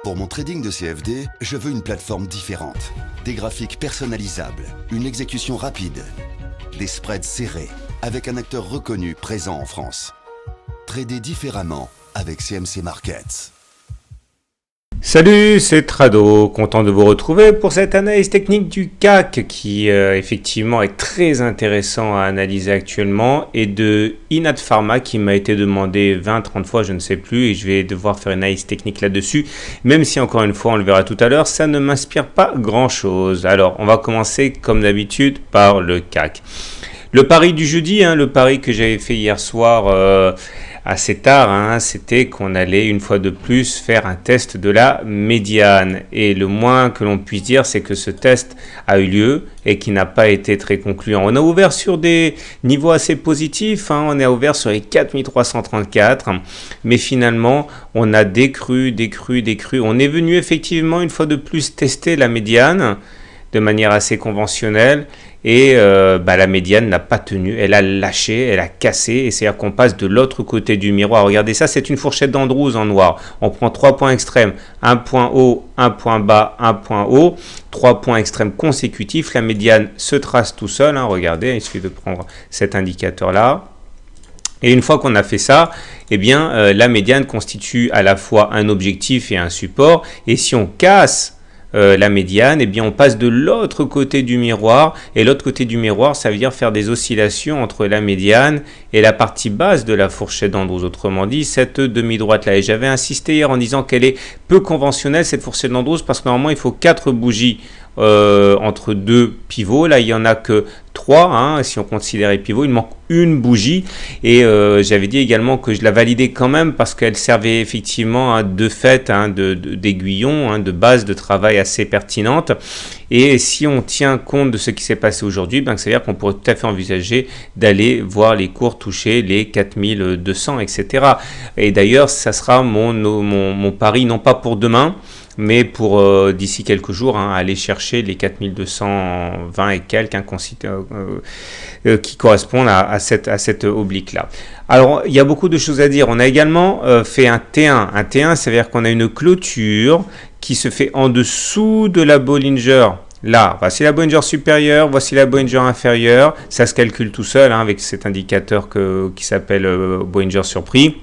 Pour mon trading de CFD, je veux une plateforme différente. Des graphiques personnalisables, une exécution rapide, des spreads serrés, avec un acteur reconnu présent en France. Trader différemment avec CMC Markets. Salut, c'est Trado, content de vous retrouver pour cette analyse technique du CAC qui effectivement est très intéressant à analyser actuellement et de Inat Pharma qui m'a été demandé 20-30 fois, je ne sais plus, et je vais devoir faire une analyse technique là-dessus, même si encore une fois, on le verra tout à l'heure, ça ne m'inspire pas grand-chose. Alors, on va commencer comme d'habitude par le CAC. Le pari du jeudi, le pari que j'avais fait hier soir assez tard, c'était qu'on allait une fois de plus faire un test de la médiane. Et le moins que l'on puisse dire, c'est que ce test a eu lieu et qui n'a pas été très concluant. On a ouvert sur des niveaux assez positifs, on a ouvert sur les 4334, mais finalement, on a décru. On est venu effectivement une fois de plus tester la médiane de manière assez conventionnelle. Et la médiane n'a pas tenu, elle a lâché, elle a cassé, et c'est-à-dire qu'on passe de l'autre côté du miroir. Regardez ça, c'est une fourchette d'Andrews en noir. On prend 3 points extrêmes, un point haut, un point bas, un point haut, 3 points extrêmes consécutifs. La médiane se trace tout seul, regardez, il suffit de prendre cet indicateur-là. Et une fois qu'on a fait ça, la médiane constitue à la fois un objectif et un support. Et si on casse la médiane, on passe de l'autre côté du miroir, et l'autre côté du miroir, ça veut dire faire des oscillations entre la médiane et la partie basse de la fourchette d'Andrews, autrement dit cette demi-droite là. Et j'avais insisté hier en disant qu'elle est peu conventionnelle cette fourchette d'Andrews, parce que normalement il faut 4 bougies entre deux pivots. Là il y en a que 3, si on considère les pivots, il manque une bougie, et j'avais dit également que je la validais quand même parce qu'elle servait effectivement de fait d'aiguillon, de base de travail assez pertinente. Et si on tient compte de ce qui s'est passé aujourd'hui, c'est-à-dire qu'on pourrait tout à fait envisager d'aller voir les cours toucher les 4200, etc. Et d'ailleurs, ça sera mon pari, non pas pour demain, mais pour d'ici quelques jours, aller chercher les 4220 et quelques qui correspondent à cette oblique-là. Alors, il y a beaucoup de choses à dire. On a également fait un T1. Un T1, ça veut dire qu'on a une clôture qui se fait en dessous de la Bollinger. Là, voici la Bollinger supérieure, voici la Bollinger inférieure. Ça se calcule tout seul avec cet indicateur qui s'appelle Bollinger Surpris.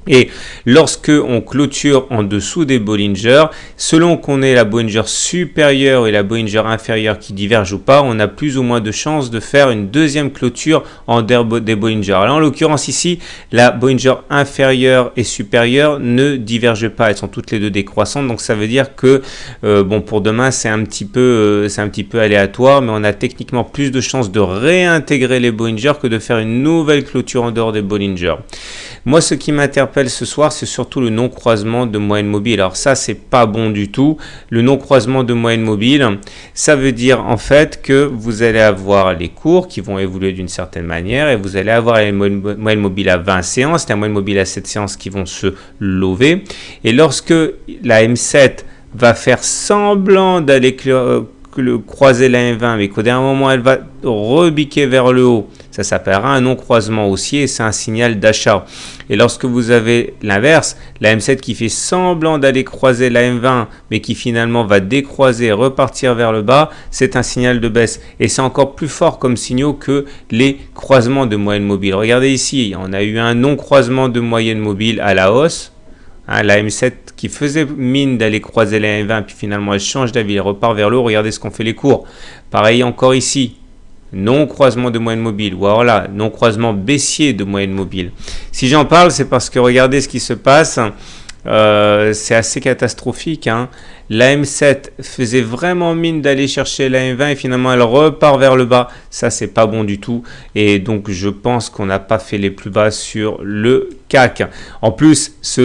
Et lorsque on clôture en dessous des Bollinger, selon qu'on ait la Bollinger supérieure et la Bollinger inférieure qui divergent ou pas, on a plus ou moins de chances de faire une deuxième clôture en dehors des Bollinger. Alors en l'occurrence ici, la Bollinger inférieure et supérieure ne divergent pas, elles sont toutes les deux décroissantes, donc ça veut dire que pour demain c'est un petit peu aléatoire, mais on a techniquement plus de chances de réintégrer les Bollinger que de faire une nouvelle clôture en dehors des Bollinger. Moi, ce qui m'interpelle ce soir, c'est surtout le non-croisement de moyenne mobile. Alors ça, c'est pas bon du tout. Le non-croisement de moyenne mobile, ça veut dire en fait que vous allez avoir les cours qui vont évoluer d'une certaine manière, et vous allez avoir les moyennes mobiles à 20 séances, les moyennes mobiles à 7 séances qui vont se lever. Et lorsque la M7 va faire semblant d'aller croiser la M20, mais qu'au dernier moment, elle va rebiquer vers le haut, ça s'appellera un non-croisement haussier, et c'est un signal d'achat. Et lorsque vous avez l'inverse, la M7 qui fait semblant d'aller croiser la M20, mais qui finalement va décroiser et repartir vers le bas, c'est un signal de baisse. Et c'est encore plus fort comme signaux que les croisements de moyenne mobile. Regardez ici, on a eu un non-croisement de moyenne mobile à la hausse. La M7 qui faisait mine d'aller croiser la M20, puis finalement elle change d'avis, elle repart vers le haut. Regardez ce qu'ont fait les cours. Pareil encore ici. Non-croisement de moyenne mobile, ou alors là, non-croisement baissier de moyenne mobile. Si j'en parle, c'est parce que regardez ce qui se passe, c'est assez catastrophique. La M7 faisait vraiment mine d'aller chercher la M20 et finalement elle repart vers le bas. Ça, c'est pas bon du tout. Et donc, je pense qu'on n'a pas fait les plus bas sur le CAC. En plus, cette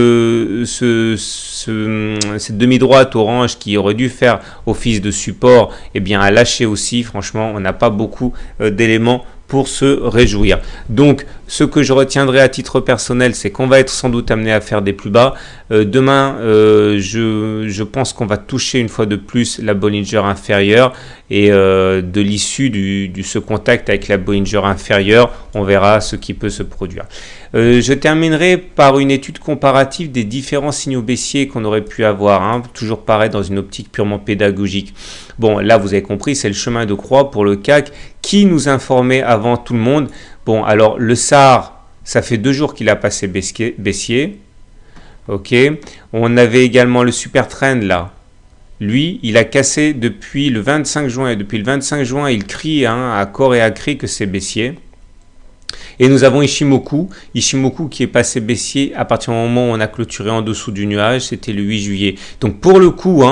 demi-droite orange qui aurait dû faire office de support, a lâché aussi. Franchement, on n'a pas beaucoup d'éléments pour se réjouir. Donc, ce que je retiendrai à titre personnel, c'est qu'on va être sans doute amené à faire des plus bas. Demain, je pense qu'on va toucher une fois de plus la Bollinger inférieure et de l'issue de ce contact avec la Bollinger inférieure, on verra ce qui peut se produire. Je terminerai par une étude comparative des différents signaux baissiers qu'on aurait pu avoir, hein, toujours pareil dans une optique purement pédagogique. Bon, là vous avez compris, c'est le chemin de croix pour le CAC qui nous informait avant tout le monde. Bon, alors le SAR, ça fait 2 jours qu'il a passé baissier. Ok, on avait également le super trend là. Lui, il a cassé depuis le 25 juin et depuis le 25 juin, il crie à corps et à cri que c'est baissier. Et nous avons Ichimoku qui est passé baissier à partir du moment où on a clôturé en dessous du nuage, c'était le 8 juillet. Donc pour le coup,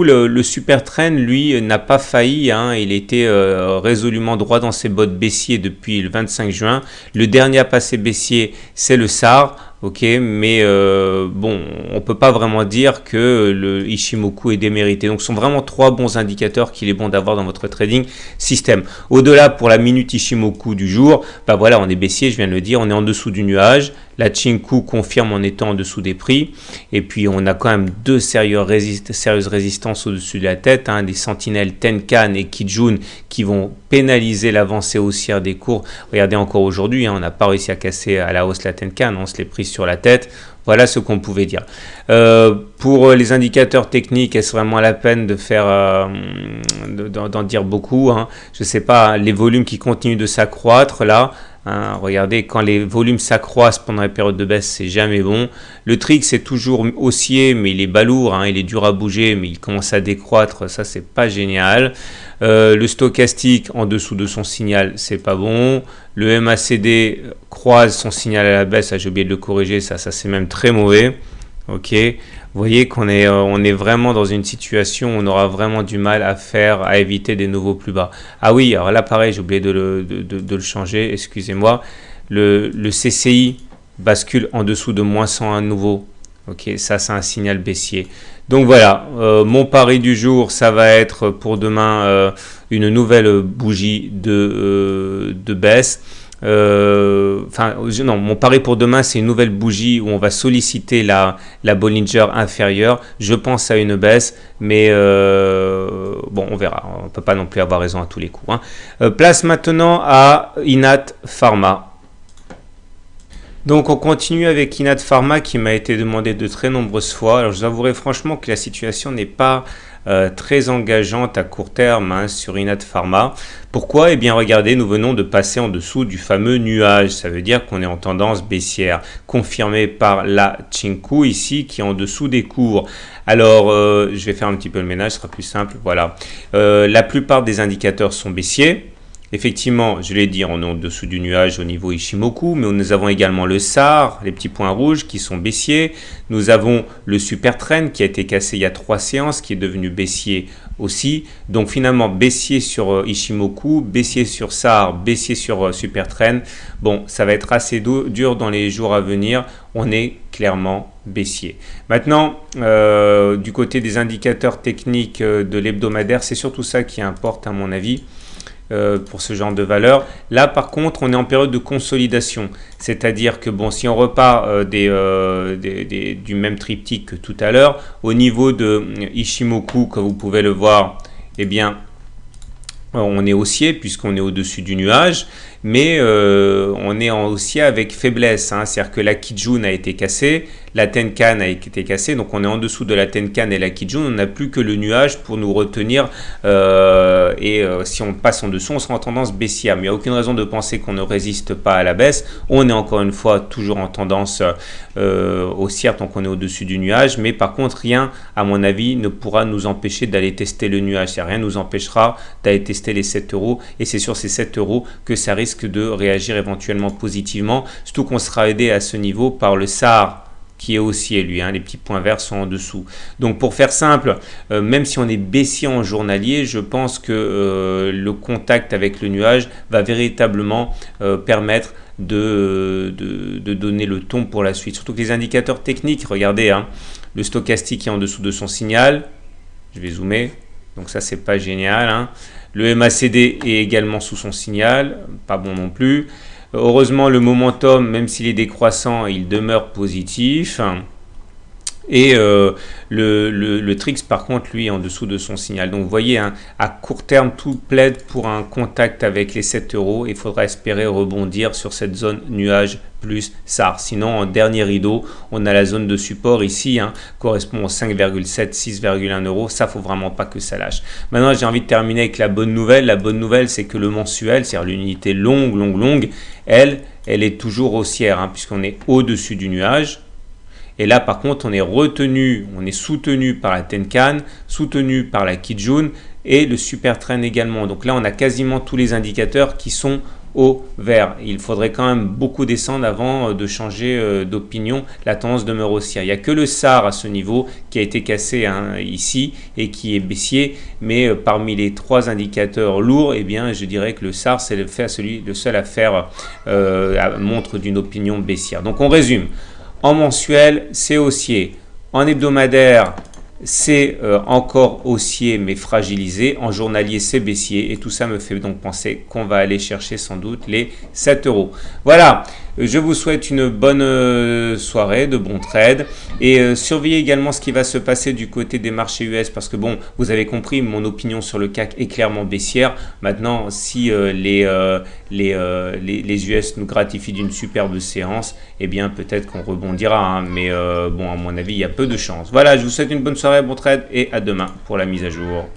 le super trend, lui, n'a pas failli, il était résolument droit dans ses bottes baissier depuis le 25 juin. Le dernier à passer baissier, c'est le SAR. Ok, mais bon, on peut pas vraiment dire que le Ichimoku est démérité. Donc, ce sont vraiment 3 bons indicateurs qu'il est bon d'avoir dans votre trading système. Au-delà, pour la minute Ichimoku du jour, bah voilà, on est baissier, je viens de le dire, on est en dessous du nuage. La Chinku confirme en étant en dessous des prix. Et puis, on a quand même 2 sérieuses résistances au-dessus de la tête, des sentinelles Tenkan et Kijun qui vont pénaliser l'avancée haussière des cours. Regardez encore aujourd'hui, on n'a pas réussi à casser à la hausse la Tenkan, on se l'est pris sur la tête. Voilà ce qu'on pouvait dire. Pour les indicateurs techniques, est-ce vraiment la peine de faire, d'en dire beaucoup, Je ne sais pas, les volumes qui continuent de s'accroître là. Regardez, quand les volumes s'accroissent pendant les périodes de baisse, c'est jamais bon. Le trick, c'est toujours haussier, mais il est balourd, il est dur à bouger, mais il commence à décroître, ça c'est pas génial. Le stochastique en dessous de son signal, c'est pas bon. Le MACD croise son signal à la baisse, j'ai oublié de le corriger, ça c'est même très mauvais. Ok, vous voyez qu'on est, on est vraiment dans une situation où on aura vraiment du mal à éviter des nouveaux plus bas. Ah oui, alors là pareil, j'ai oublié de le changer, excusez-moi. Le CCI bascule en dessous de moins 100 à nouveau. Ok, ça c'est un signal baissier. Donc voilà, mon pari du jour, ça va être pour demain une nouvelle bougie de baisse. Mon pari pour demain, c'est une nouvelle bougie où on va solliciter la Bollinger inférieure. Je pense à une baisse, mais bon, on verra. On ne peut pas non plus avoir raison à tous les coups. Place maintenant à Inat Pharma. Donc on continue avec Inat Pharma qui m'a été demandé de très nombreuses fois. Alors je vous avouerai franchement que la situation n'est pas très engageante à court terme sur Inat Pharma. Pourquoi? Eh bien regardez, nous venons de passer en dessous du fameux nuage. Ça veut dire qu'on est en tendance baissière, confirmée par la Chinku ici qui est en dessous des cours. Alors je vais faire un petit peu le ménage, ce sera plus simple. Voilà, la plupart des indicateurs sont baissiers. Effectivement, je l'ai dit, on est en dessous du nuage au niveau Ichimoku, mais nous avons également le SAR, les petits points rouges qui sont baissiers. Nous avons le super trend qui a été cassé il y a 3 séances, qui est devenu baissier aussi. Donc finalement, baissier sur Ichimoku, baissier sur SAR, baissier sur super trend. Bon, ça va être assez dur dans les jours à venir. On est clairement baissier. Maintenant, du côté des indicateurs techniques de l'hebdomadaire, c'est surtout ça qui importe à mon avis. Pour ce genre de valeur. Là, par contre, on est en période de consolidation. C'est-à-dire que, bon, si on repart du même triptyque que tout à l'heure, au niveau de Ichimoku, comme vous pouvez le voir, eh bien, on est haussier puisqu'on est au-dessus du nuage, mais on est en haussier avec faiblesse. C'est-à-dire que la Kijun a été cassée, la Tenkan a été cassée, donc on est en dessous de la Tenkan et la Kijun, on n'a plus que le nuage pour nous retenir si on passe en dessous, on sera en tendance baissière. Mais il n'y a aucune raison de penser qu'on ne résiste pas à la baisse. On est encore une fois toujours en tendance haussière tant qu'on est au-dessus du nuage, mais par contre rien, à mon avis, ne pourra nous empêcher d'aller tester le nuage. Rien ne nous empêchera d'aller tester les 7 euros et c'est sur ces 7 euros que ça risque de réagir éventuellement positivement, surtout qu'on sera aidé à ce niveau par le SAR qui est haussier lui, les petits points verts sont en dessous. Donc pour faire simple, même si on est baissier en journalier, je pense que le contact avec le nuage va véritablement permettre de donner le ton pour la suite. Surtout que les indicateurs techniques, regardez, le stochastique est en dessous de son signal, je vais zoomer, donc ça c'est pas génial. Le MACD est également sous son signal, pas bon non plus. Heureusement, le momentum, même s'il est décroissant, il demeure positif. Et le Trix, par contre, lui, est en dessous de son signal. Donc, vous voyez, hein, à court terme, tout plaide pour un contact avec les 7 euros. Il faudra espérer rebondir sur cette zone nuage plus SAR. Sinon, en dernier rideau, on a la zone de support ici, hein, correspond aux 5,7, 6,1 euros. Ça, faut vraiment pas que ça lâche. Maintenant, j'ai envie de terminer avec la bonne nouvelle. La bonne nouvelle, c'est que le mensuel, c'est-à-dire l'unité longue, elle est toujours haussière, hein, puisqu'on est au-dessus du nuage. Et là, par contre, on est soutenu par la Tenkan, soutenu par la Kijun et le Super Trend également. Donc là, on a quasiment tous les indicateurs qui sont au vert. Il faudrait quand même beaucoup descendre avant de changer d'opinion. La tendance demeure haussière. Il n'y a que le SAR à ce niveau qui a été cassé, hein, ici et qui est baissier. Mais parmi les 3 indicateurs lourds, eh bien, je dirais que le SAR, c'est le seul à faire montre d'une opinion baissière. Donc on résume. En mensuel, c'est haussier. En hebdomadaire, c'est encore haussier mais fragilisé. En journalier, c'est baissier. Et tout ça me fait donc penser qu'on va aller chercher sans doute les 7 euros. Voilà, je vous souhaite une bonne soirée, de bons trades. Et surveillez également ce qui va se passer du côté des marchés US. Parce que bon, vous avez compris, mon opinion sur le CAC est clairement baissière. Maintenant, si les US nous gratifient d'une superbe séance, eh bien peut-être qu'on rebondira. Hein. Mais bon, à mon avis, il y a peu de chance. Voilà, je vous souhaite une bonne soirée, bon trade et à demain pour la mise à jour.